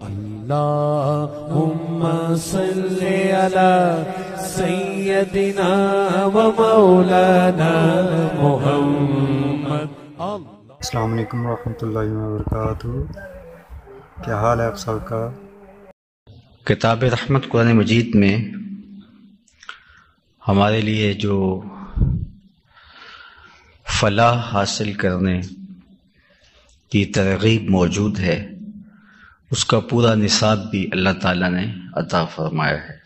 اللهم صل على سيدنا ومولانا محمد. السلام علیکم ورحمۃ اللہ وبرکاتہ. کیا حال ہے آپ سب کا؟ کتاب رحمت قرآن مجید میں ہمارے لیے جو فلاح حاصل کرنے کی ترغیب موجود ہے اس کا پورا نصاب بھی اللہ تعالیٰ نے عطا فرمایا ہے.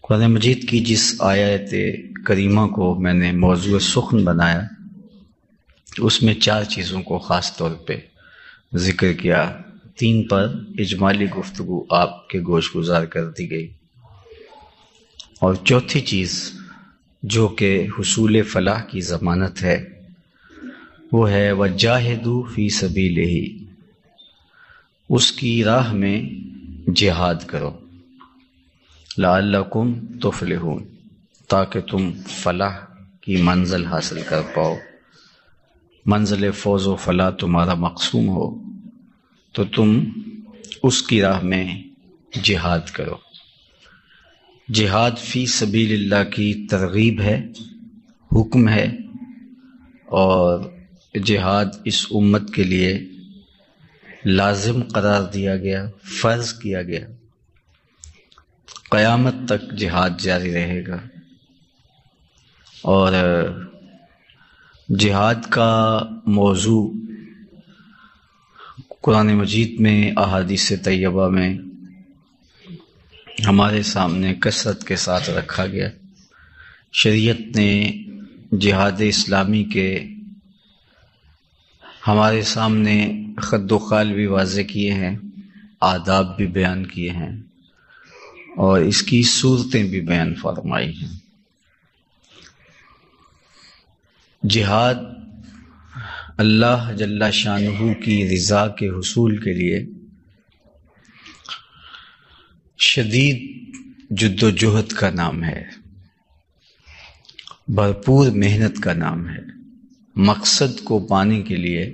قرآن مجید کی جس آیت کریمہ کو میں نے موضوع سخن بنایا اس میں 4 چیزوں کو خاص طور پہ ذکر کیا، 3 پر اجمالی گفتگو آپ کے گوش گزار کر دی گئی، اور چوتھی چیز جو کہ حصول فلاح کی ضمانت ہے وہ ہے وَجَاهِدُوا فِي سَبِيلِهِ، اس کی راہ میں جہاد کرو، لعلکم تفلحون، تاکہ تم فلاح کی منزل حاصل کر پاؤ، منزل فوز و فلاح تمہارا مقسوم ہو تو تم اس کی راہ میں جہاد کرو. جہاد فی سبیل اللہ کی ترغیب ہے، حکم ہے، اور جہاد اس امت کے لیے لازم قرار دیا گیا، فرض کیا گیا. قیامت تک جہاد جاری رہے گا، اور جہاد کا موضوع قرآن مجید میں، احادیث طیبہ میں ہمارے سامنے کثرت کے ساتھ رکھا گیا. شریعت نے جہاد اسلامی کے ہمارے سامنے خد و خال بھی واضح کیے ہیں، آداب بھی بیان کیے ہیں، اور اس کی صورتیں بھی بیان فرمائی ہیں. جہاد اللہ جل شانہ کی رضا کے حصول کے لیے شدید جد و جہد کا نام ہے، بھرپور محنت کا نام ہے. مقصد کو پانے کے لیے،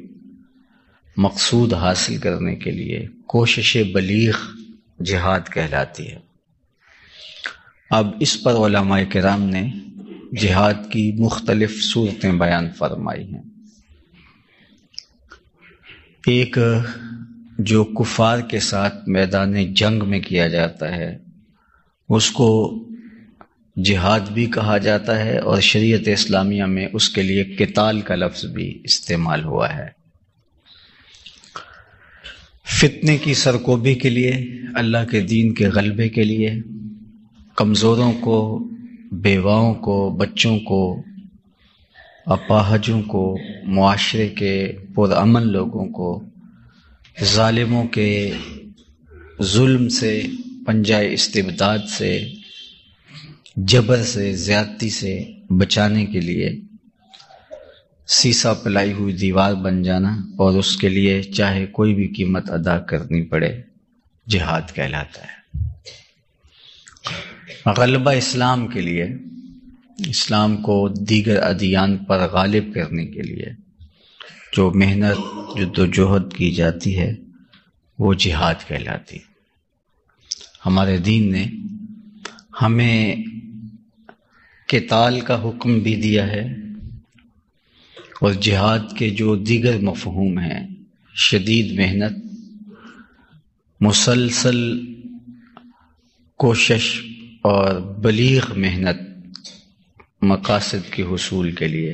مقصود حاصل کرنے کے لیے کوشش بلیغ جہاد کہلاتی ہے. اب اس پر علماء کرام نے جہاد کی مختلف صورتیں بیان فرمائی ہیں. ایک جو کفار کے ساتھ میدان جنگ میں کیا جاتا ہے اس کو جہاد بھی کہا جاتا ہے، اور شریعت اسلامیہ میں اس کے لیے قتال کا لفظ بھی استعمال ہوا ہے. فتنے کی سرکوبی کے لیے، اللہ کے دین کے غلبے کے لیے، کمزوروں کو، بیواؤں کو، بچوں کو، اپاہجوں کو، معاشرے کے پرامن لوگوں کو ظالموں کے ظلم سے، پنجۂ استبداد سے، جبر سے، زیادتی سے بچانے کے لیے سیسا پلائی ہوئی دیوار بن جانا، اور اس کے لیے چاہے کوئی بھی قیمت ادا کرنی پڑے، جہاد کہلاتا ہے. غلبہ اسلام کے لیے، اسلام کو دیگر ادیان پر غالب کرنے کے لیے جو محنت، جد و جہد کی جاتی ہے وہ جہاد کہلاتی ہے. ہمارے دین نے ہمیں قتال کا حکم بھی دیا ہے، اور جہاد کے جو دیگر مفہوم ہیں، شدید محنت، مسلسل کوشش اور بلیغ محنت مقاصد کے حصول کے لیے،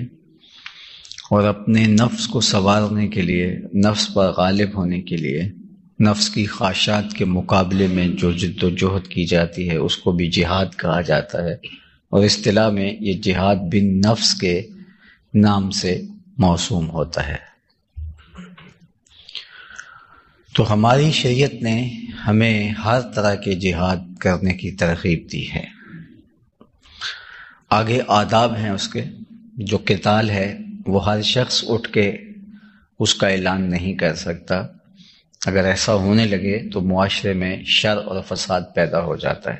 اور اپنے نفس کو سنوارنے کے لیے، نفس پر غالب ہونے کے لیے، نفس کی خواہشات کے مقابلے میں جو جد و جہد کی جاتی ہے اس کو بھی جہاد کہا جاتا ہے، اور اصطلاح میں یہ جہاد بن نفس کے نام سے موسوم ہوتا ہے. تو ہماری شریعت نے ہمیں ہر طرح کے جہاد کرنے کی ترغیب دی ہے. آگے آداب ہیں اس کے. جو قتال ہے وہ ہر شخص اٹھ کے اس کا اعلان نہیں کر سکتا. اگر ایسا ہونے لگے تو معاشرے میں شر اور فساد پیدا ہو جاتا ہے.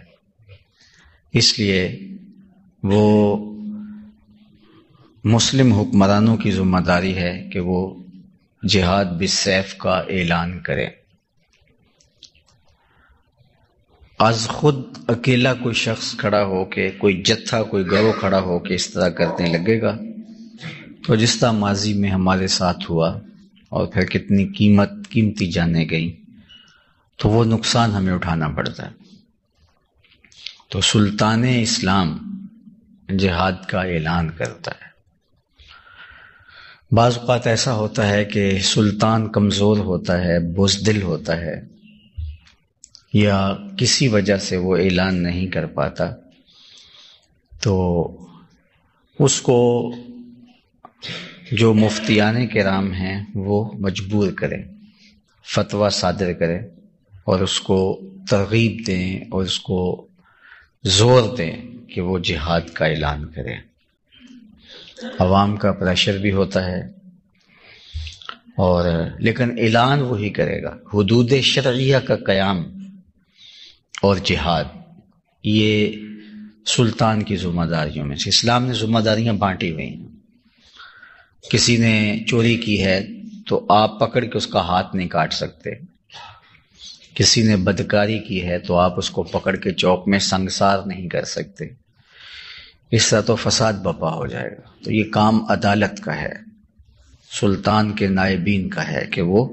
اس لیے وہ مسلم حکمرانوں کی ذمہ داری ہے کہ وہ جہاد بالسیف کا اعلان کریں. از خود اکیلا کوئی شخص کھڑا ہو کے، کوئی جتھا، کوئی گروہ کھڑا ہو کے اس طرح کرنے لگے گا تو جس طرح ماضی میں ہمارے ساتھ ہوا اور پھر کتنی قیمتی جانیں گئیں، تو وہ نقصان ہمیں اٹھانا پڑتا ہے۔ تو سلطان اسلام جہاد کا اعلان کرتا ہے۔ بعض اوقات ایسا ہوتا ہے کہ سلطان کمزور ہوتا ہے، بزدل ہوتا ہے، یا کسی وجہ سے وہ اعلان نہیں کر پاتا، تو اس کو جو مفتیان کرام ہیں وہ مجبور کریں، فتویٰ صادر کریں اور اس کو ترغیب دیں اور اس کو زور دیں کہ وہ جہاد کا اعلان کرے۔ عوام کا پریشر بھی ہوتا ہے، اور لیکن اعلان وہی کرے گا۔ حدود شرعیہ کا قیام اور جہاد یہ سلطان کی ذمہ داریوں میں سے۔ اسلام نے ذمہ داریاں بانٹی ہوئی ہیں۔ کسی نے چوری کی ہے تو آپ پکڑ کے اس کا ہاتھ نہیں کاٹ سکتے، کسی نے بدکاری کی ہے تو آپ اس کو پکڑ کے چوک میں سنگسار نہیں کر سکتے، اس طرح تو فساد برپا ہو جائے گا۔ تو یہ کام عدالت کا ہے، سلطان کے نائبین کا ہے کہ وہ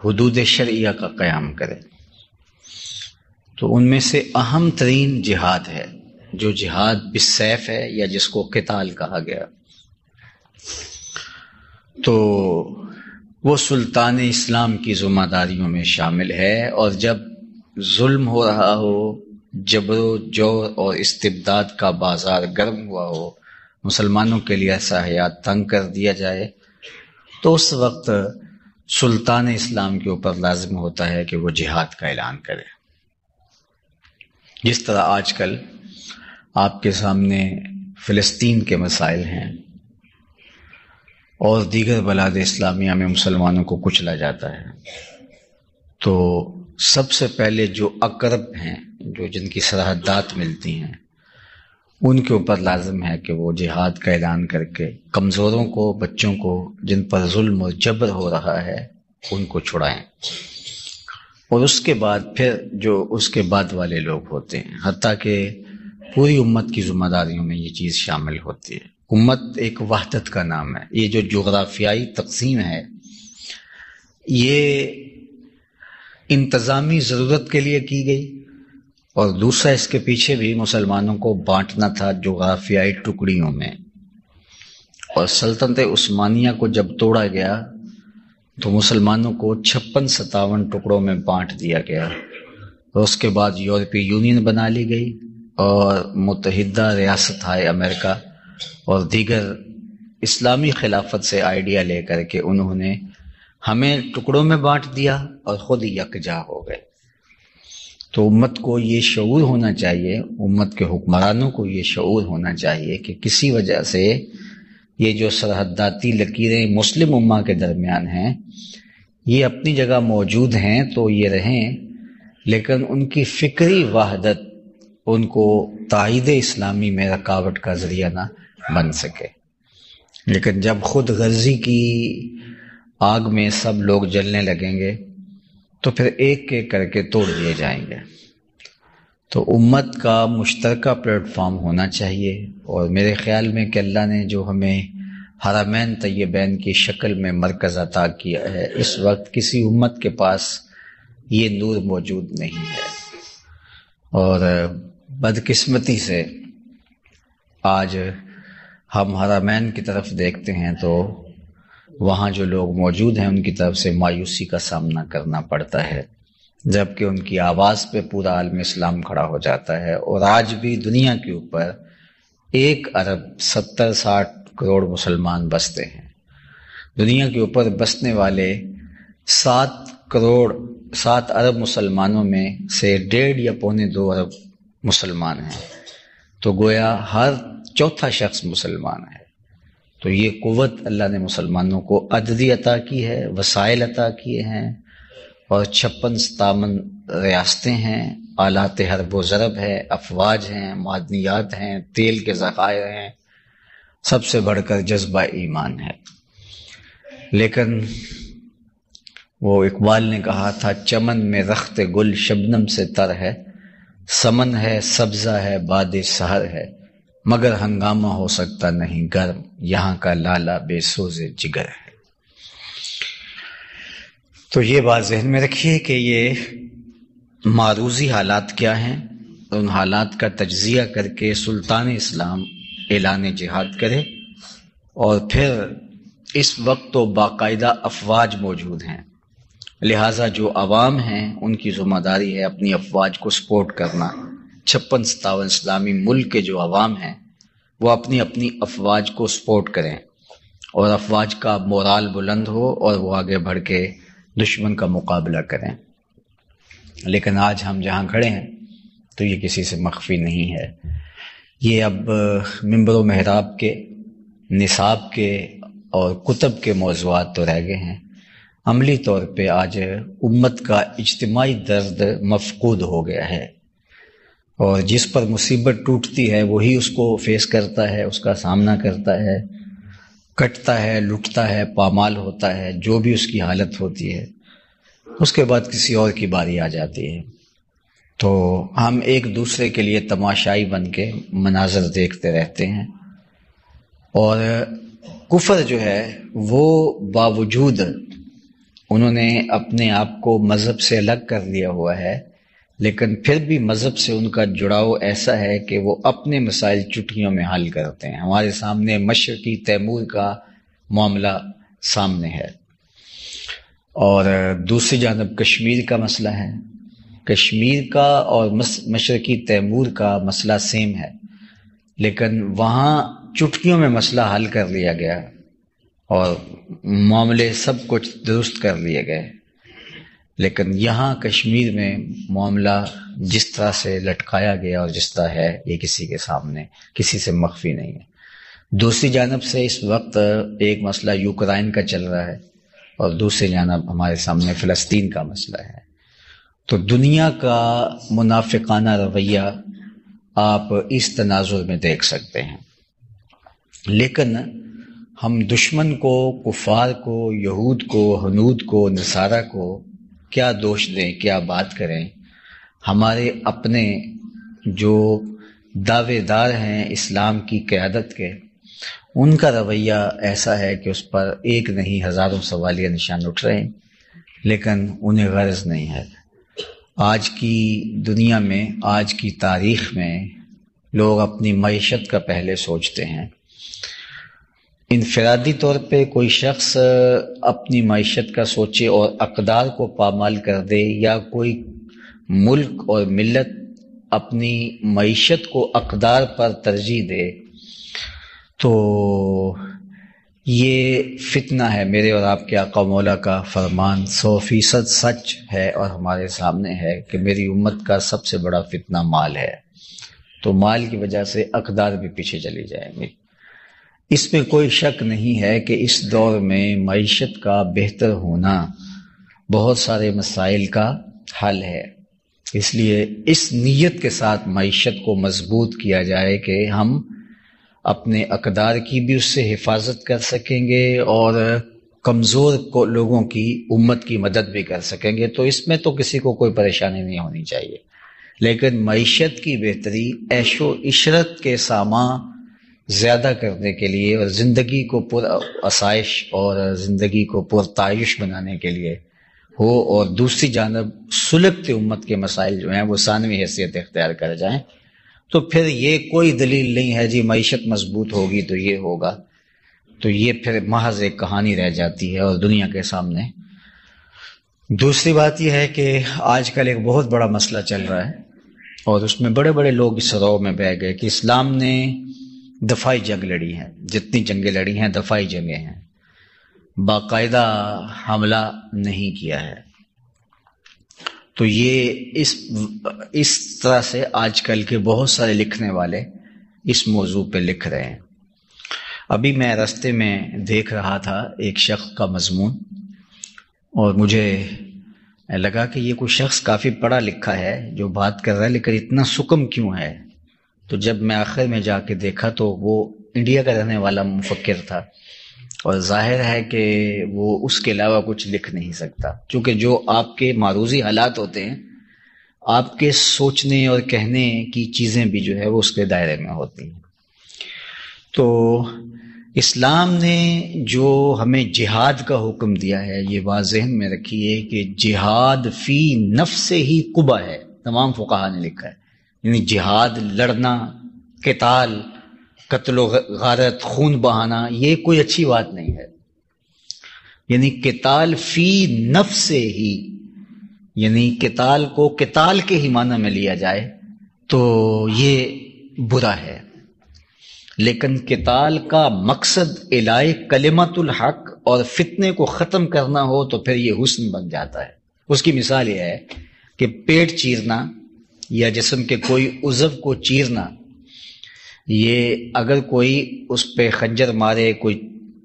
حدود شرعیہ کا قیام کرے۔ تو ان میں سے اہم ترین جہاد ہے، جو جہاد بالسیف ہے یا جس کو قتال کہا گیا۔ تو وہ سلطان اسلام کی ذمہ داریوں میں شامل ہے، اور جب ظلم ہو رہا ہو، جبر و جور اور استبداد کا بازار گرم ہوا ہو، مسلمانوں کے لیے ایسا حیات تنگ کر دیا جائے، تو اس وقت سلطان اسلام کے اوپر لازم ہوتا ہے کہ وہ جہاد کا اعلان کرے۔ جس طرح آج کل آپ کے سامنے فلسطین کے مسائل ہیں اور دیگر بلاد اسلامیہ میں مسلمانوں کو کچلا جاتا ہے، تو سب سے پہلے جو اقرب ہیں، جو جن کی سرحدات ملتی ہیں، ان کے اوپر لازم ہے کہ وہ جہاد کا اعلان کر کے کمزوروں کو، بچوں کو جن پر ظلم و جبر ہو رہا ہے، ان کو چھڑائیں۔ اور اس کے بعد پھر جو اس کے بعد والے لوگ ہوتے ہیں، حتیٰ کہ پوری امت کی ذمہ داریوں میں یہ چیز شامل ہوتی ہے۔ امت ایک وحدت کا نام ہے۔ یہ جو جغرافیائی تقسیم ہے، یہ انتظامی ضرورت کے لیے کی گئی، اور دوسرا اس کے پیچھے بھی مسلمانوں کو بانٹنا تھا جغرافیائی ٹکڑیوں میں۔ اور سلطنت عثمانیہ کو جب توڑا گیا تو مسلمانوں کو 56-57 ٹکڑوں میں بانٹ دیا گیا، اور اس کے بعد یورپی یونین بنا لی گئی، اور متحدہ ریاستہائے امریکہ اور دیگر اسلامی خلافت سے آئیڈیا لے کر کے انہوں نے ہمیں ٹکڑوں میں بانٹ دیا اور خود یکجا ہو گئے۔ تو امت کو یہ شعور ہونا چاہیے، امت کے حکمرانوں کو یہ شعور ہونا چاہیے کہ کسی وجہ سے یہ جو سرحداتی لکیریں مسلم امہ کے درمیان ہیں، یہ اپنی جگہ موجود ہیں تو یہ رہیں، لیکن ان کی فکری وحدت ان کو تائید اسلامی میں رکاوٹ کا ذریعہ نہ بن سکے۔ لیکن جب خود غرضی کی آگ میں سب لوگ جلنے لگیں گے تو پھر ایک ایک کر کے توڑ دیے جائیں گے۔ تو امت کا مشترکہ پلیٹ فارم ہونا چاہیے، اور میرے خیال میں کہ اللہ نے جو ہمیں حرمین طیبین کی شکل میں مرکز عطا کیا ہے، اس وقت کسی امت کے پاس یہ نور موجود نہیں ہے۔ اور بدقسمتی سے آج ہم حرمین کی طرف دیکھتے ہیں تو وہاں جو لوگ موجود ہیں ان کی طرف سے مایوسی کا سامنا کرنا پڑتا ہے، جبکہ ان کی آواز پہ پورا عالم اسلام کھڑا ہو جاتا ہے۔ اور آج بھی دنیا کے اوپر 1 ارب 70-60 کروڑ مسلمان بستے ہیں۔ دنیا کے اوپر بسنے والے 7 ارب مسلمانوں میں سے 1.5 یا 1.25 ارب مسلمان ہیں، تو گویا ہر چوتھا شخص مسلمان ہے۔ تو یہ قوت اللہ نے مسلمانوں کو عددی عطا کی ہے، وسائل عطا کیے ہیں، اور 56-57 ریاستیں ہیں، آلات حرب و ضرب ہے، افواج ہیں، معدنیات ہیں، تیل کے ذخائر ہیں، سب سے بڑھ کر جذبہ ایمان ہے۔ لیکن وہ اقبال نے کہا تھا، چمن میں رخت گل شبنم سے تر ہے، سمن ہے سبزہ ہے باد سحر ہے، مگر ہنگامہ ہو سکتا نہیں گرم، یہاں کا لالا بے سوز جگر ہے۔ تو یہ بات ذہن میں رکھیے کہ یہ معروضی حالات کیا ہیں، ان حالات کا تجزیہ کر کے سلطان اسلام اعلان جہاد کرے، اور پھر اس وقت تو باقاعدہ افواج موجود ہیں، لہٰذا جو عوام ہیں ان کی ذمہ داری ہے اپنی افواج کو سپورٹ کرنا۔ 56-57 اسلامی ملک کے جو عوام ہیں وہ اپنی اپنی افواج کو سپورٹ کریں، اور افواج کا مورال بلند ہو اور وہ آگے بڑھ کے دشمن کا مقابلہ کریں۔ لیکن آج ہم جہاں کھڑے ہیں تو یہ کسی سے مخفی نہیں ہے، یہ اب منبر و محراب کے، نصاب کے اور کتب کے موضوعات تو رہ گئے ہیں، عملی طور پہ آج امت کا اجتماعی درد مفقود ہو گیا ہے، اور جس پر مصیبت ٹوٹتی ہے وہی اس کو فیس کرتا ہے، اس کا سامنا کرتا ہے، کٹتا ہے، لٹتا ہے، پامال ہوتا ہے، جو بھی اس کی حالت ہوتی ہے، اس کے بعد کسی اور کی باری آ جاتی ہے۔ تو ہم ایک دوسرے کے لیے تماشائی بن کے مناظر دیکھتے رہتے ہیں، اور کفر جو ہے وہ باوجود انہوں نے اپنے آپ کو مذہب سے الگ کر لیا ہوا ہے، لیکن پھر بھی مذہب سے ان کا جڑاؤ ایسا ہے کہ وہ اپنے مسائل چٹکیوں میں حل کرتے ہیں۔ ہمارے سامنے مشرقی تیمور کا معاملہ سامنے ہے، اور دوسری جانب کشمیر کا مسئلہ ہے۔ کشمیر کا اور مشرقی تیمور کا مسئلہ سیم ہے، لیکن وہاں چٹکیوں میں مسئلہ حل کر لیا گیا اور معاملے سب کچھ درست کر لیے گئے، لیکن یہاں کشمیر میں معاملہ جس طرح سے لٹکایا گیا اور جس طرح ہے یہ کسی کے سامنے کسی سے مخفی نہیں ہے۔ دوسری جانب سے اس وقت ایک مسئلہ یوکرائن کا چل رہا ہے، اور دوسری جانب ہمارے سامنے فلسطین کا مسئلہ ہے۔ تو دنیا کا منافقانہ رویہ آپ اس تناظر میں دیکھ سکتے ہیں، لیکن ہم دشمن کو، کفار کو، یہود کو، ہنود کو، نصارہ کو کیا دوش دیں، کیا بات کریں؟ ہمارے اپنے جو دعوے دار ہیں اسلام کی قیادت کے، ان کا رویہ ایسا ہے کہ اس پر ایک نہیں ہزاروں سوالیہ نشان اٹھ رہے ہیں، لیکن انہیں غرض نہیں ہے۔ آج کی دنیا میں، آج کی تاریخ میں لوگ اپنی معیشت کا پہلے سوچتے ہیں۔ انفرادی طور پہ کوئی شخص اپنی معیشت کا سوچے اور اقدار کو پامال کر دے، یا کوئی ملک اور ملت اپنی معیشت کو اقدار پر ترجیح دے، تو یہ فتنہ ہے۔ میرے اور آپ کے آقا مولا کا فرمان 100% سچ ہے اور ہمارے سامنے ہے کہ میری امت کا سب سے بڑا فتنہ مال ہے، تو مال کی وجہ سے اقدار بھی پیچھے چلی جائیں گے۔ اس میں کوئی شک نہیں ہے کہ اس دور میں معیشت کا بہتر ہونا بہت سارے مسائل کا حل ہے، اس لیے اس نیت کے ساتھ معیشت کو مضبوط کیا جائے کہ ہم اپنے اقدار کی بھی اس سے حفاظت کر سکیں گے اور کمزور لوگوں کی، امت کی مدد بھی کر سکیں گے، تو اس میں تو کسی کو کوئی پریشانی نہیں ہونی چاہیے۔ لیکن معیشت کی بہتری، عیش و عشرت کے سامان زیادہ کرنے کے لیے اور زندگی کو پر آسائش اور زندگی کو پرتعیش بنانے کے لیے ہو، اور دوسری جانب سلگتے امت کے مسائل جو ہیں وہ ثانوی حیثیت اختیار کر جائیں، تو پھر یہ کوئی دلیل نہیں ہے جی معیشت مضبوط ہوگی تو یہ ہوگا، تو یہ پھر محض ایک کہانی رہ جاتی ہے اور دنیا کے سامنے۔ دوسری بات یہ ہے کہ آج کل ایک بہت بڑا مسئلہ چل رہا ہے، اور اس میں بڑے بڑے لوگ اس رو میں بہ گئے کہ اسلام نے دفاعی جنگ لڑی ہے، جتنی جنگیں لڑی ہیں دفاعی جنگیں ہیں، باقاعدہ حملہ نہیں کیا ہے۔ تو یہ اس طرح سے آج کل کے بہت سارے لکھنے والے اس موضوع پہ لکھ رہے ہیں۔ ابھی میں راستے میں دیکھ رہا تھا ایک شخص کا مضمون، اور مجھے لگا کہ یہ کوئی شخص کافی پڑھا لکھا ہے جو بات کر رہا ہے، لیکن اتنا سکم کیوں ہے؟ تو جب میں آخر میں جا کے دیکھا تو وہ انڈیا کا رہنے والا مفکر تھا، اور ظاہر ہے کہ وہ اس کے علاوہ کچھ لکھ نہیں سکتا، چونکہ جو آپ کے معروضی حالات ہوتے ہیں آپ کے سوچنے اور کہنے کی چیزیں بھی جو ہے وہ اس کے دائرے میں ہوتی ہیں۔ تو اسلام نے جو ہمیں جہاد کا حکم دیا ہے، یہ بات ذہن میں رکھیے کہ جہاد فی نفس ہی قبح ہے، تمام فقہا نے لکھا ہے، یعنی جہاد، لڑنا، قتال، قتل و غارت، خون بہانا، یہ کوئی اچھی بات نہیں ہے۔ یعنی قتال فی نفس ہی، یعنی قتال کو قتال کے ہی معنی میں لیا جائے تو یہ برا ہے، لیکن قتال کا مقصد الہی کلمت الحق اور فتنے کو ختم کرنا ہو تو پھر یہ حسن بن جاتا ہے۔ اس کی مثال یہ ہے کہ پیٹ چیرنا یا جسم کے کوئی عضو کو چیرنا، یہ اگر کوئی اس پہ خنجر مارے، کوئی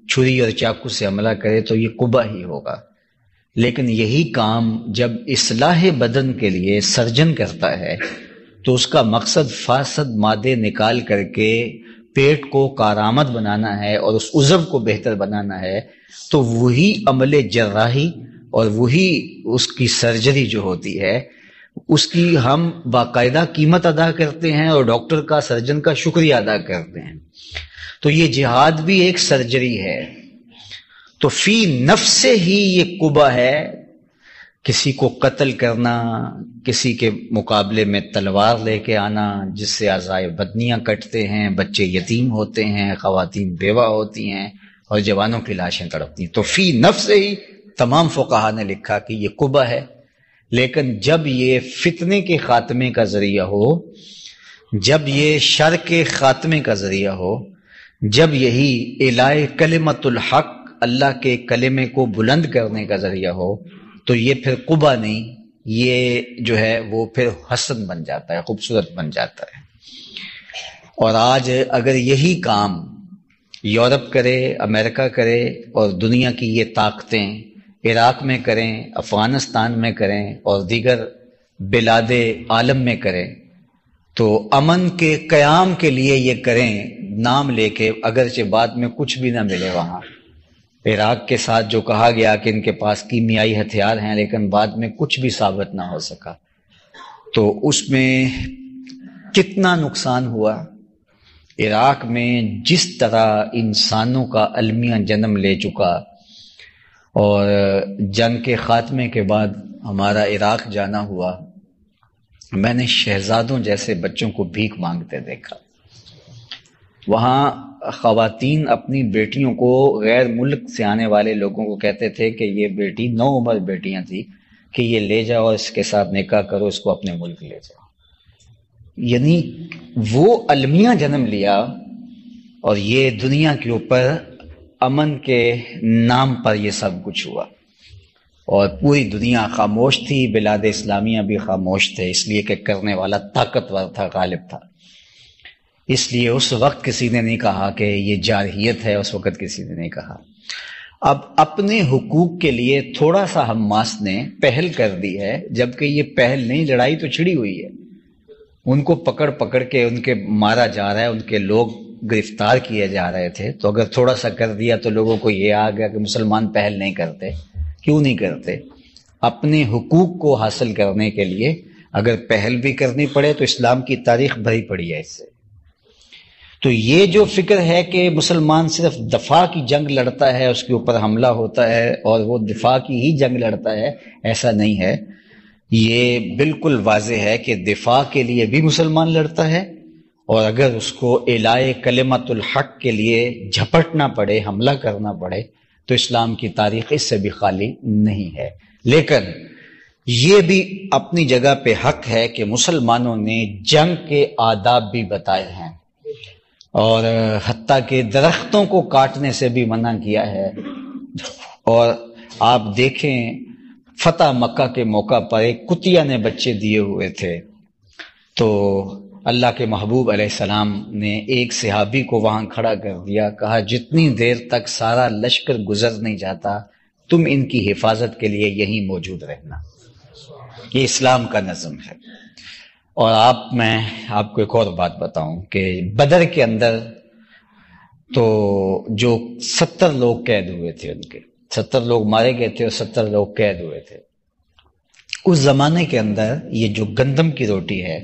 چھری اور چاقو سے حملہ کرے تو یہ قبح ہی ہوگا، لیکن یہی کام جب اصلاح بدن کے لیے سرجن کرتا ہے تو اس کا مقصد فاسد مادے نکال کر کے پیٹ کو کارآمد بنانا ہے اور اس عضو کو بہتر بنانا ہے، تو وہی عمل جراحی اور وہی اس کی سرجری جو ہوتی ہے اس کی ہم باقاعدہ قیمت ادا کرتے ہیں اور ڈاکٹر کا، سرجن کا شکریہ ادا کرتے ہیں۔ تو یہ جہاد بھی ایک سرجری ہے، تو فی نفس سے ہی یہ قبح ہے۔ کسی کو قتل کرنا، کسی کے مقابلے میں تلوار لے کے آنا جس سے اعضائے بدنیاں کٹتے ہیں، بچے یتیم ہوتے ہیں، خواتین بیوہ ہوتی ہیں اور جوانوں کی لاشیں تڑپتی ہیں، تو فی نفس سے ہی تمام فقہا نے لکھا کہ یہ قبح ہے۔ لیکن جب یہ فتنے کے خاتمے کا ذریعہ ہو، جب یہ شر کے خاتمے کا ذریعہ ہو، جب یہی الہی کلمت الحق، اللہ کے کلمے کو بلند کرنے کا ذریعہ ہو، تو یہ پھر قبح نہیں، یہ جو ہے وہ پھر حسن بن جاتا ہے، خوبصورت بن جاتا ہے۔ اور آج اگر یہی کام یورپ کرے، امریکہ کرے اور دنیا کی یہ طاقتیں عراق میں کریں، افغانستان میں کریں اور دیگر بلاد عالم میں کریں، تو امن کے قیام کے لیے یہ کریں نام لے کے، اگرچہ بعد میں کچھ بھی نہ ملے۔ وہاں عراق کے ساتھ جو کہا گیا کہ ان کے پاس کیمیائی ہتھیار ہیں، لیکن بعد میں کچھ بھی ثابت نہ ہو سکا، تو اس میں کتنا نقصان ہوا۔ عراق میں جس طرح انسانوں کا المیہ جنم لے چکا، اور جنگ کے خاتمے کے بعد ہمارا عراق جانا ہوا، میں نے شہزادوں جیسے بچوں کو بھیک مانگتے دیکھا۔ وہاں خواتین اپنی بیٹیوں کو، غیر ملک سے آنے والے لوگوں کو کہتے تھے کہ یہ بیٹی، نو عمر بیٹیاں تھیں، کہ یہ لے جاؤ اور اس کے ساتھ نکاح کرو، اس کو اپنے ملک لے جاؤ۔ یعنی وہ المیہ جنم لیا، اور یہ دنیا کے اوپر امن کے نام پر یہ سب کچھ ہوا، اور پوری دنیا خاموش تھی، بلاد اسلامیہ بھی خاموش تھے، اس لیے کہ کرنے والا طاقتور تھا، غالب تھا۔ اس لیے اس وقت کسی نے نہیں کہا کہ یہ جارحیت ہے، اس وقت کسی نے نہیں کہا۔ اب اپنے حقوق کے لیے تھوڑا سا حماس نے پہل کر دی ہے، جبکہ یہ پہل نہیں، لڑائی تو چھڑی ہوئی ہے۔ ان کو پکڑ پکڑ کے ان کے مارا جا رہا ہے، ان کے لوگ گرفتار کیے جا رہے تھے، تو اگر تھوڑا سا کر دیا تو لوگوں کو یہ آ گیا کہ مسلمان پہل نہیں کرتے۔ کیوں نہیں کرتے؟ اپنے حقوق کو حاصل کرنے کے لیے اگر پہل بھی کرنی پڑے تو اسلام کی تاریخ بھری پڑی ہے اس سے۔ تو یہ جو فکر ہے کہ مسلمان صرف دفاع کی جنگ لڑتا ہے، اس کے اوپر حملہ ہوتا ہے اور وہ دفاع کی ہی جنگ لڑتا ہے، ایسا نہیں ہے۔ یہ بالکل واضح ہے کہ دفاع کے لیے بھی مسلمان لڑتا ہے، اور اگر اس کو الہی کلمت الحق کے لیے جھپٹنا پڑے، حملہ کرنا پڑے، تو اسلام کی تاریخ اس سے بھی خالی نہیں ہے۔ لیکن یہ بھی اپنی جگہ پہ حق ہے کہ مسلمانوں نے جنگ کے آداب بھی بتائے ہیں، اور حتیٰ کہ درختوں کو کاٹنے سے بھی منع کیا ہے۔ اور آپ دیکھیں فتح مکہ کے موقع پر ایک کتیا نے بچے دیے ہوئے تھے، تو اللہ کے محبوب علیہ السلام نے ایک صحابی کو وہاں کھڑا کر دیا، کہا جتنی دیر تک سارا لشکر گزر نہیں جاتا تم ان کی حفاظت کے لیے یہیں موجود رہنا۔ یہ اسلام کا نظم ہے۔ اور میں آپ کو ایک اور بات بتاؤں کہ بدر کے اندر تو جو 70 لوگ قید ہوئے تھے، ان کے 70 لوگ مارے گئے تھے اور 70 لوگ قید ہوئے تھے، اس زمانے کے اندر یہ جو گندم کی روٹی ہے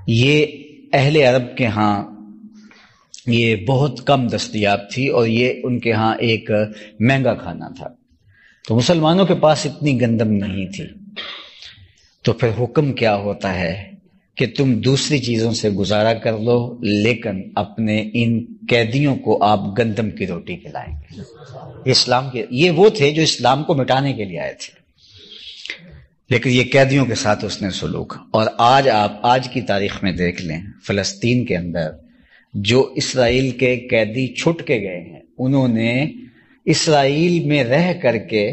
یہ اہل عرب کے ہاں یہ بہت کم دستیاب تھی اور یہ ان کے ہاں ایک مہنگا کھانا تھا. تو مسلمانوں کے پاس اتنی گندم نہیں تھی. تو پھر حکم کیا ہوتا ہے کہ تم دوسری چیزوں سے گزارا کر لو لیکن اپنے ان قیدیوں کو آپ گندم کی روٹی کھلائیں گے. اسلام کے یہ وہ تھے جو اسلام کو مٹانے کے لیے آئے تھے، لیکن یہ قیدیوں کے ساتھ اس نے سلوک. اور آپ آج کی تاریخ میں دیکھ لیں، فلسطین کے اندر جو اسرائیل کے قیدی چھٹ کے گئے ہیں انہوں نے اسرائیل میں رہ کر کے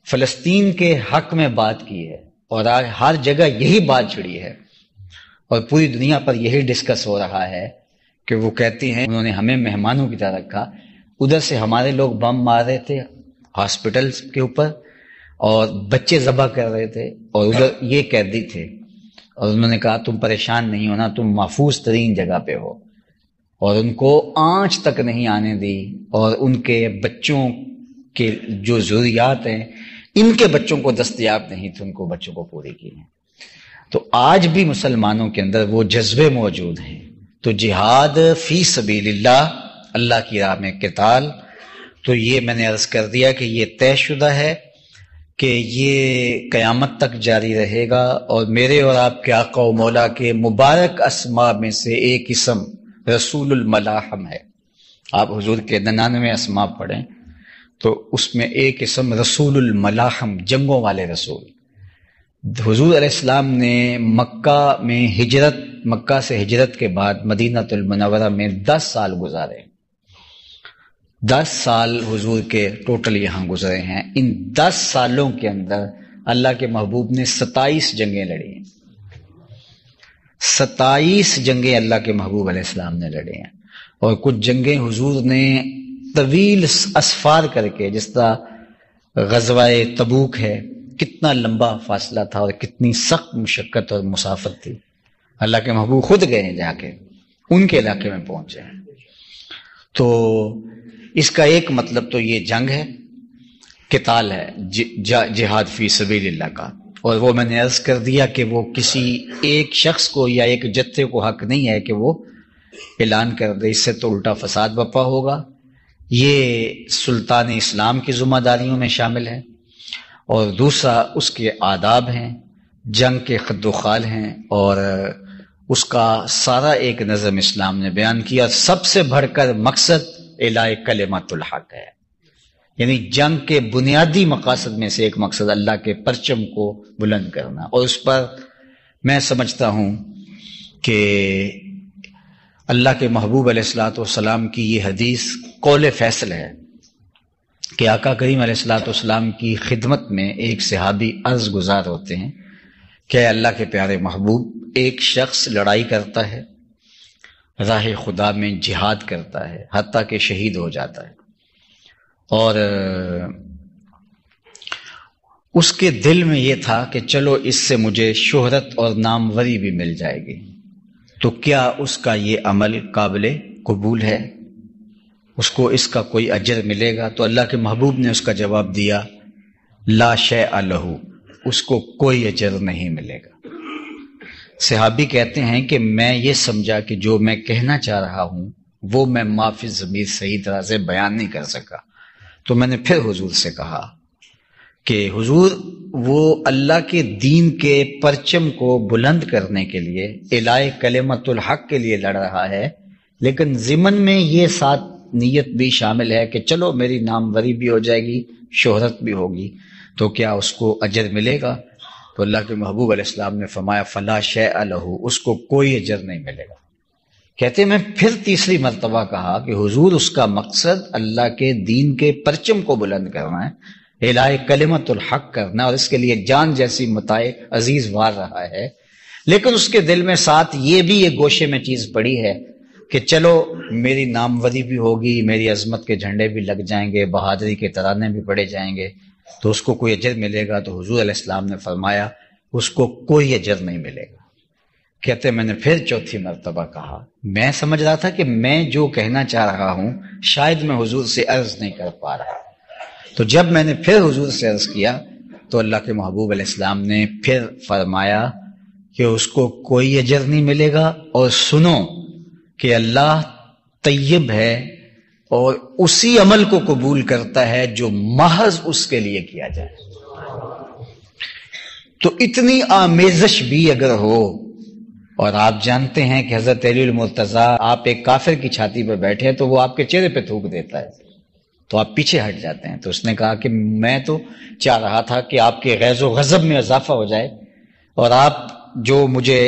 فلسطین کے حق میں بات کی ہے، اور آج ہر جگہ یہی بات چھڑی ہے اور پوری دنیا پر یہی ڈسکس ہو رہا ہے کہ وہ کہتی ہیں انہوں نے ہمیں مہمانوں کی طرح رکھا. ادھر سے ہمارے لوگ بم مار رہے تھے ہاسپٹلز کے اوپر اور بچے ذبح کر رہے تھے، اور ادھر یہ قیدی تھے اور انہوں نے کہا تم پریشان نہیں ہونا، تم محفوظ ترین جگہ پہ ہو. اور ان کو آنچ تک نہیں آنے دی، اور ان کے بچوں کے جو ضروریات ہیں ان کے بچوں کو دستیاب نہیں تھے، ان کو بچوں کو پوری کی ہیں. تو آج بھی مسلمانوں کے اندر وہ جذبے موجود ہیں. تو جہاد فی سبیل اللہ، اللہ کی راہ میں قتال، تو یہ میں نے عرض کر دیا کہ یہ طے شدہ ہے کہ یہ قیامت تک جاری رہے گا. اور میرے اور آپ کے آقا و مولا کے مبارک اسماء میں سے ایک اسم رسول الملاحم ہے. آپ حضور کے 99 اسماء پڑھیں تو اس میں ایک اسم رسول الملاحم، جنگوں والے رسول. حضور علیہ السلام نے مکہ سے ہجرت کے بعد مدینہ المنورہ میں 10 سال گزارے. 10 سال حضور کے ٹوٹل یہاں گزرے ہیں. ان 10 سالوں کے اندر اللہ کے محبوب نے 27 جنگیں لڑی ہیں. 27 جنگیں اللہ کے محبوب علیہ السلام نے لڑی ہیں. اور کچھ جنگیں حضور نے طویل اسفار کر کے، جس طرح غزوہ تبوک ہے، کتنا لمبا فاصلہ تھا اور کتنی سخت مشقت اور مسافت تھی. اللہ کے محبوب خود گئے ہیں، جا کے ان کے علاقے میں پہنچے ہیں. تو اس کا ایک مطلب تو یہ جنگ ہے، قتال ہے، جہاد فی سبیل اللہ کا. اور وہ میں نے عرض کر دیا کہ وہ کسی ایک شخص کو یا ایک جتھے کو حق نہیں ہے کہ وہ اعلان کر دے، اس سے تو الٹا فساد برپا ہوگا. یہ سلطان اسلام کی ذمہ داریوں میں شامل ہے. اور دوسرا اس کے آداب ہیں، جنگ کے خد و خال ہیں، اور اس کا سارا ایک نظم اسلام نے بیان کیا. سب سے بڑھ کر مقصد اعلاء کلمۃ الحق ہے، یعنی جنگ کے بنیادی مقاصد میں سے ایک مقصد اللہ کے پرچم کو بلند کرنا. اور اس پر میں سمجھتا ہوں کہ اللہ کے محبوب علیہ الصلوۃ والسلام کی یہ حدیث قول فیصل ہے کہ آقا کریم علیہ الصلوۃ والسلام کی خدمت میں ایک صحابی عرض گزار ہوتے ہیں کہ اللہ کے پیارے محبوب، ایک شخص لڑائی کرتا ہے، راہ خدا میں جہاد کرتا ہے، حتیٰ کہ شہید ہو جاتا ہے، اور اس کے دل میں یہ تھا کہ چلو اس سے مجھے شہرت اور ناموری بھی مل جائے گی، تو کیا اس کا یہ عمل قابل قبول ہے؟ اس کو اس کا کوئی اجر ملے گا؟ تو اللہ کے محبوب نے اس کا جواب دیا، لا شیء لہ، اس کو کوئی اجر نہیں ملے گا. صحابی کہتے ہیں کہ میں یہ سمجھا کہ جو میں کہنا چاہ رہا ہوں وہ میں معافی ضمیر صحیح طرح سے بیان نہیں کر سکا. تو میں نے پھر حضور سے کہا کہ حضور، وہ اللہ کے دین کے پرچم کو بلند کرنے کے لیے، اعلاء کلمۃ الحق کے لیے لڑ رہا ہے، لیکن ضمن میں یہ ساتھ نیت بھی شامل ہے کہ چلو میری ناموری بھی ہو جائے گی، شہرت بھی ہوگی، تو کیا اس کو اجر ملے گا؟ تو اللہ کے محبوب علیہ السلام نے فرمایا، فلا شیء لہ، اس کو کوئی اجر نہیں ملے گا. کہتے میں پھر تیسری مرتبہ کہا کہ حضور، اس کا مقصد اللہ کے دین کے پرچم کو بلند کرنا ہے، اعلاء کلمۃ الحق کرنا، اور اس کے لیے جان جیسی متاع عزیز وار رہا ہے، لیکن اس کے دل میں ساتھ یہ بھی ایک گوشے میں چیز پڑی ہے کہ چلو میری ناموری بھی ہوگی، میری عظمت کے جھنڈے بھی لگ جائیں گے، بہادری کے ترانے بھی پڑے جائیں گے، تو اس کو کوئی اجر ملے گا؟ تو حضور علیہ السلام نے فرمایا، اس کو کوئی اجر نہیں ملے گا. کہتے میں نے پھر چوتھی مرتبہ کہا، میں سمجھ رہا تھا کہ میں جو کہنا چاہ رہا ہوں شاید میں حضور سے عرض نہیں کر پا رہا. تو جب میں نے پھر حضور سے عرض کیا تو اللہ کے محبوب علیہ السلام نے پھر فرمایا کہ اس کو کوئی اجر نہیں ملے گا، اور سنو کہ اللہ طیب ہے اور اسی عمل کو قبول کرتا ہے جو محض اس کے لیے کیا جائے۔ تو اتنی آمیزش بھی اگر ہو، اور آپ جانتے ہیں کہ حضرت علی المرتضیٰ آپ ایک کافر کی چھاتی پہ بیٹھے ہیں تو وہ آپ کے چہرے پہ تھوک دیتا ہے تو آپ پیچھے ہٹ جاتے ہیں۔ تو اس نے کہا کہ میں تو چاہ رہا تھا کہ آپ کے غیظ و غضب میں اضافہ ہو جائے، اور آپ جو مجھے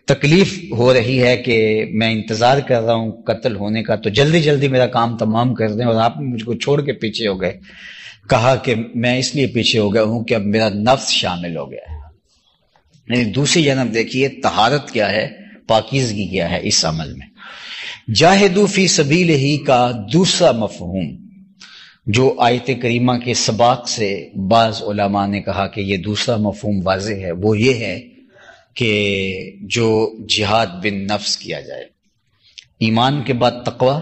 تکلیف ہو رہی ہے کہ میں انتظار کر رہا ہوں قتل ہونے کا، تو جلدی جلدی میرا کام تمام کر دیں، اور آپ مجھ کو چھوڑ کے پیچھے ہو گئے۔ کہا کہ میں اس لیے پیچھے ہو گیا ہوں کہ اب میرا نفس شامل ہو گیا ہے۔ یعنی دوسری جانب دیکھیے طہارت کیا ہے، پاکیزگی کیا ہے اس عمل میں۔ جاہدوا فی سبیلہ کا دوسرا مفہوم جو آیت کریمہ کے سباق سے بعض علماء نے کہا کہ یہ دوسرا مفہوم واضح ہے، وہ یہ ہے کہ جو جہاد بن نفس کیا جائے، ایمان کے بعد تقوی،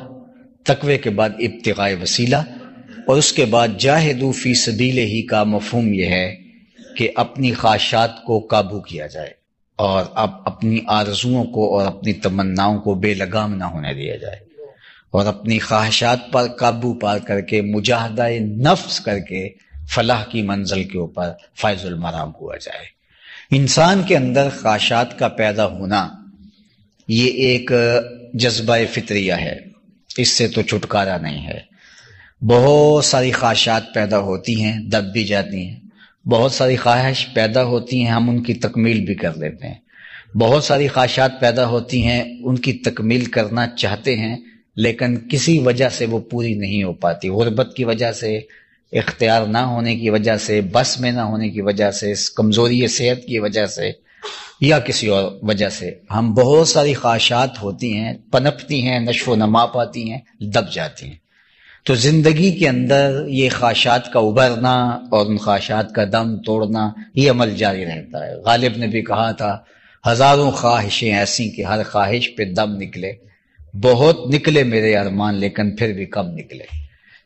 تقوی کے بعد ابتغاء وسیلہ، اور اس کے بعد جاہدوا فی سبیلہ کا مفہوم یہ ہے کہ اپنی خواہشات کو قابو کیا جائے اور اب اپنی آرزوؤں کو اور اپنی تمناؤں کو بے لگام نہ ہونے دیا جائے، اور اپنی خواہشات پر قابو پا کر کے مجاہدہ نفس کر کے فلاح کی منزل کے اوپر فائز المرام ہوا جائے۔ انسان کے اندر خواہشات کا پیدا ہونا یہ ایک جذبہ فطریہ ہے، اس سے تو چھٹکارا نہیں ہے۔ بہت ساری خواہشات پیدا ہوتی ہیں، دب بھی جاتی ہیں، بہت ساری خواہش پیدا ہوتی ہیں، ہم ان کی تکمیل بھی کر لیتے ہیں، بہت ساری خواہشات پیدا ہوتی ہیں، ان کی تکمیل کرنا چاہتے ہیں لیکن کسی وجہ سے وہ پوری نہیں ہو پاتی، غربت کی وجہ سے، اختیار نہ ہونے کی وجہ سے، بس میں نہ ہونے کی وجہ سے، کمزوری صحت کی وجہ سے، یا کسی اور وجہ سے ہم بہت ساری خواہشات ہوتی ہیں، پنپتی ہیں، نشو و نما پاتی ہیں، دب جاتی ہیں۔ تو زندگی کے اندر یہ خواہشات کا ابھرنا اور ان خواہشات کا دم توڑنا یہ عمل جاری رہتا ہے۔ غالب نے بھی کہا تھا ہزاروں خواہشیں ایسی کہ ہر خواہش پہ دم نکلے، بہت نکلے میرے ارمان لیکن پھر بھی کم نکلے۔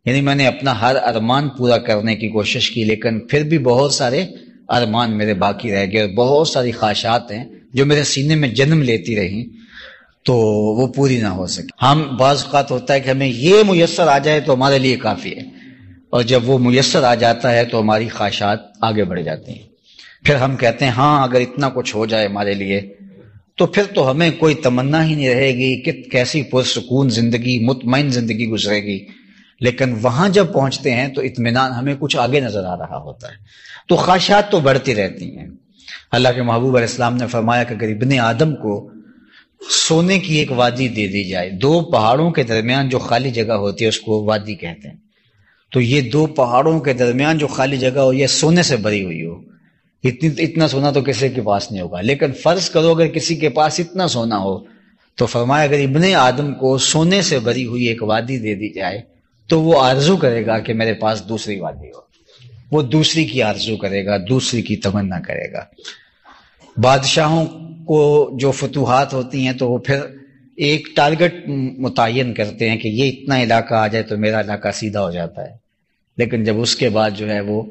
یعنی میں نے اپنا ہر ارمان پورا کرنے کی کوشش کی لیکن پھر بھی بہت سارے ارمان میرے باقی رہ گئے، اور بہت ساری خواہشات ہیں جو میرے سینے میں جنم لیتی رہیں تو وہ پوری نہ ہو سکے۔ ہم بعض اوقات ہوتا ہے کہ ہمیں یہ میسر آ جائے تو ہمارے لیے کافی ہے، اور جب وہ میسر آ جاتا ہے تو ہماری خواہشات آگے بڑھ جاتی ہیں۔ پھر ہم کہتے ہیں ہاں اگر اتنا کچھ ہو جائے ہمارے لیے تو پھر تو ہمیں کوئی تمنا ہی نہیں رہے گی کہ کیسی پرسکون زندگی، مطمئن زندگی گزرے گی۔ لیکن وہاں جب پہنچتے ہیں تو اطمینان ہمیں کچھ آگے نظر آ رہا ہوتا ہے۔ تو خواہشات تو بڑھتی رہتی ہیں۔ اللہ کے محبوب علیہ السلام نے فرمایا کہ اگر ابن آدم کو سونے کی ایک وادی دے دی جائے، دو پہاڑوں کے درمیان جو خالی جگہ ہوتی ہے اس کو وادی کہتے ہیں، تو یہ دو پہاڑوں کے درمیان جو خالی جگہ ہو یہ سونے سے بھری ہوئی ہو، اتنا سونا تو کسی کے پاس نہیں ہوگا، لیکن فرض کرو اگر کسی کے پاس اتنا سونا ہو تو فرمایا اگر ابن آدم کو سونے سے بھری ہوئی ایک وادی دے دی جائے تو وہ آرزو کرے گا کہ میرے پاس دوسری وادی ہو، وہ دوسری کی آرزو کرے گا، دوسری کی تمنا کرے گا۔ بادشاہوں کو جو فتوحات ہوتی ہیں تو وہ پھر ایک ٹارگٹ متعین کرتے ہیں کہ یہ اتنا علاقہ آ جائے تو میرا علاقہ سیدھا ہو جاتا ہے، لیکن جب اس کے بعد جو ہے وہ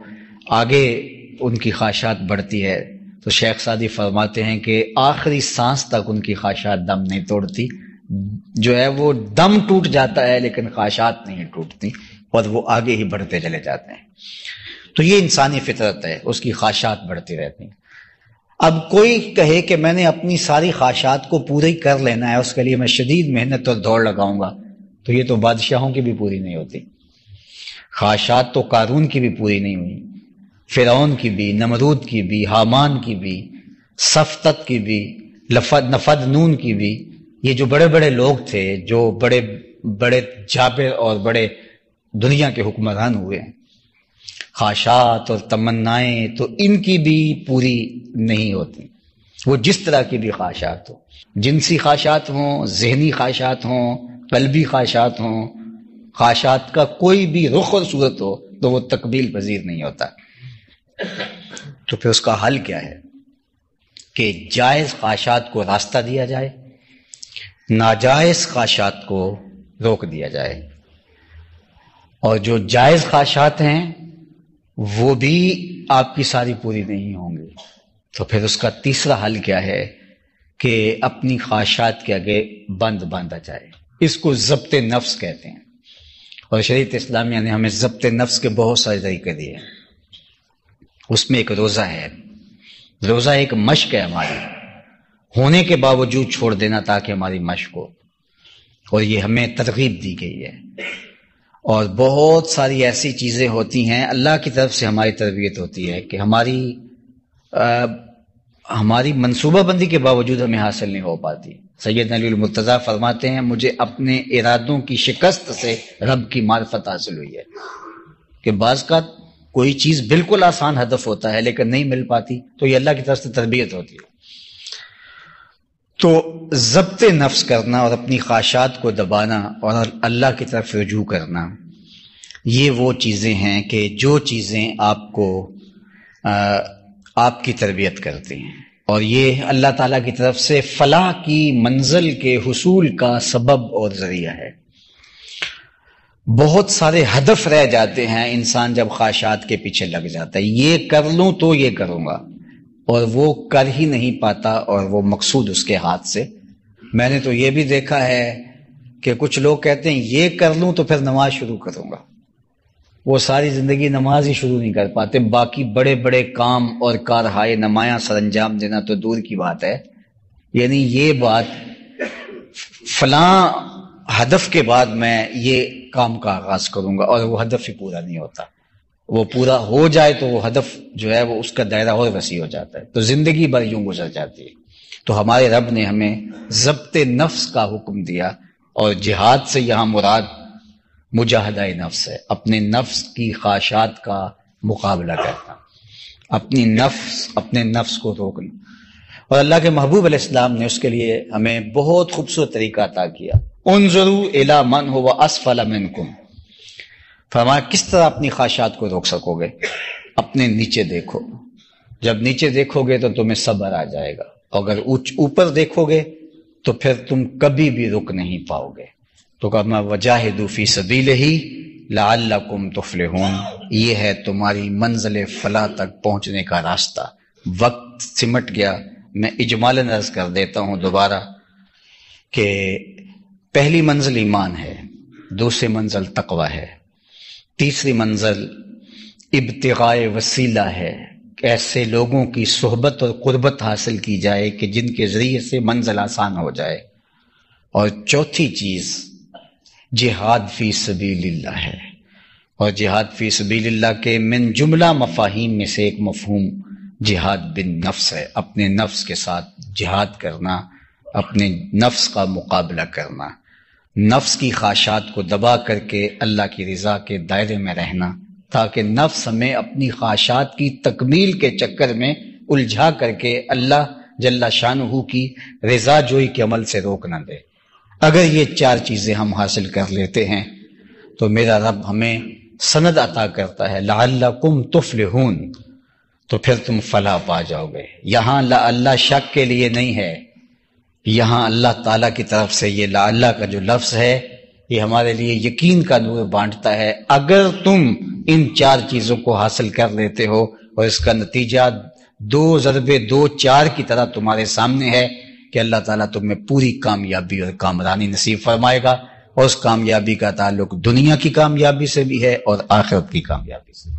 آگے ان کی خواہشات بڑھتی ہے تو شیخ سعدی فرماتے ہیں کہ آخری سانس تک ان کی خواہشات دم نہیں توڑتی، جو ہے وہ دم ٹوٹ جاتا ہے لیکن خواہشات نہیں ٹوٹتی اور وہ آگے ہی بڑھتے چلے جاتے ہیں۔ تو یہ انسانی فطرت ہے، اس کی خواہشات بڑھتی رہتی ہیں۔ اب کوئی کہے کہ میں نے اپنی ساری خواہشات کو پوری کر لینا ہے، اس کے لیے میں شدید محنت اور دوڑ لگاؤں گا، تو یہ تو بادشاہوں کی بھی پوری نہیں ہوتی۔ خواہشات تو قارون کی بھی پوری نہیں ہوئی، فرعون کی بھی، نمرود کی بھی، حامان کی بھی، صفتت کی بھی، نفد نون کی بھی۔ یہ جو بڑے بڑے لوگ تھے، جو بڑے بڑے جابر اور بڑے دنیا کے حکمران ہوئے ہیں، خواہشات اور تمنائیں تو ان کی بھی پوری نہیں ہوتی، وہ جس طرح کی بھی خواہشات ہوں، جنسی خواہشات ہوں، ذہنی خواہشات ہوں، قلبی خواہشات ہوں، خواہشات کا کوئی بھی رخ اور صورت ہو تو وہ تکمیل پذیر نہیں ہوتا۔ تو پھر اس کا حل کیا ہے کہ جائز خواہشات کو راستہ دیا جائے، ناجائز خواہشات کو روک دیا جائے، اور جو جائز خواہشات ہیں وہ بھی آپ کی ساری پوری نہیں ہوں گی، تو پھر اس کا تیسرا حل کیا ہے کہ اپنی خواہشات کے آگے باندھا جائے. اس کو ضبط نفس کہتے ہیں، اور شریعت اسلامیہ نے ہمیں ضبط نفس کے بہت سارے طریقے دیے ہیں. اس میں ایک روزہ ہے. روزہ ایک مشق ہے ہماری، ہونے کے باوجود چھوڑ دینا تاکہ ہماری مشق ہو، اور یہ ہمیں ترغیب دی گئی ہے. اور بہت ساری ایسی چیزیں ہوتی ہیں اللہ کی طرف سے ہماری تربیت ہوتی ہے کہ ہماری منصوبہ بندی کے باوجود ہمیں حاصل نہیں ہو پاتی. سیدنا علی المرتضیٰ فرماتے ہیں مجھے اپنے ارادوں کی شکست سے رب کی معرفت حاصل ہوئی ہے، کہ بعض کا کوئی چیز بالکل آسان ہدف ہوتا ہے لیکن نہیں مل پاتی، تو یہ اللہ کی طرف سے تربیت ہوتی ہے. تو ضبط نفس کرنا اور اپنی خواہشات کو دبانا اور اللہ کی طرف رجوع کرنا، یہ وہ چیزیں ہیں کہ جو چیزیں آپ کو آپ کی تربیت کرتی ہیں، اور یہ اللہ تعالیٰ کی طرف سے فلاح کی منزل کے حصول کا سبب اور ذریعہ ہے. بہت سارے ہدف رہ جاتے ہیں انسان جب خواہشات کے پیچھے لگ جاتا ہے، یہ کر لوں تو یہ کروں گا، اور وہ کر ہی نہیں پاتا، اور وہ مقصود اس کے ہاتھ سے. میں نے تو یہ بھی دیکھا ہے کہ کچھ لوگ کہتے ہیں یہ کر لوں تو پھر نماز شروع کروں گا، وہ ساری زندگی نماز ہی شروع نہیں کر پاتے، باقی بڑے بڑے کام اور کارہائے نمایاں سر انجام دینا تو دور کی بات ہے. یعنی یہ بات فلاں ہدف کے بعد میں یہ کام کا آغاز کروں گا، اور وہ ہدف ہی پورا نہیں ہوتا. وہ پورا ہو جائے تو وہ ہدف جو ہے وہ اس کا دائرہ اور وسیع ہو جاتا ہے، تو زندگی بھر یوں گزر جاتی ہے. تو ہمارے رب نے ہمیں ضبط نفس کا حکم دیا، اور جہاد سے یہاں مراد مجاہدہ نفس ہے، اپنے نفس کی خواہشات کا مقابلہ کرنا، اپنے نفس کو روکنا. اور اللہ کے محبوب علیہ السلام نے اس کے لیے ہمیں بہت خوبصورت طریقہ عطا کیا. انظروا الی من هو اسفل منکم، فرمایا کس طرح اپنی خواہشات کو روک سکو گے؟ اپنے نیچے دیکھو. جب نیچے دیکھو گے تو تمہیں صبر آ جائے گا، اگر اوپر دیکھو گے تو پھر تم کبھی بھی رک نہیں پاؤ گے. تو کہا وجاہدوا فی سبیلہ لعلکم تفلحون، یہ ہے تمہاری منزل فلاح تک پہنچنے کا راستہ. وقت سمٹ گیا، میں اجمالاً عرض کر دیتا ہوں دوبارہ کہ پہلی منزل ایمان ہے، دوسری منزل تقوی ہے، تیسری منزل ابتغاء وسیلہ ہے، ایسے لوگوں کی صحبت اور قربت حاصل کی جائے کہ جن کے ذریعے سے منزل آسان ہو جائے. اور چوتھی چیز جہاد فی سبیل اللہ ہے، اور جہاد فی سبیل اللہ کے من جملہ مفاہیم میں سے ایک مفہوم جہاد بن نفس ہے، اپنے نفس کے ساتھ جہاد کرنا، اپنے نفس کا مقابلہ کرنا، نفس کی خواہشات کو دبا کر کے اللہ کی رضا کے دائرے میں رہنا، تاکہ نفس ہمیں اپنی خواہشات کی تکمیل کے چکر میں الجھا کر کے اللہ جل شانہ کی رضا جوئی کے عمل سے روک نہ دے. اگر یہ چار چیزیں ہم حاصل کر لیتے ہیں تو میرا رب ہمیں سند عطا کرتا ہے لعلکم تفلحون، تو پھر تم فلاح پا جاؤ گے. یہاں لا اللہ شک کے لیے نہیں ہے، یہاں اللہ تعالیٰ کی طرف سے یہ لا اللہ کا جو لفظ ہے یہ ہمارے لیے یقین کا نور بانٹتا ہے. اگر تم ان چار چیزوں کو حاصل کر لیتے ہو اور اس کا نتیجہ 2x2=4 کی طرح تمہارے سامنے ہے کہ اللہ تعالیٰ تمہیں پوری کامیابی اور کامرانی نصیب فرمائے گا، اور اس کامیابی کا تعلق دنیا کی کامیابی سے بھی ہے اور آخرت کی کامیابی سے.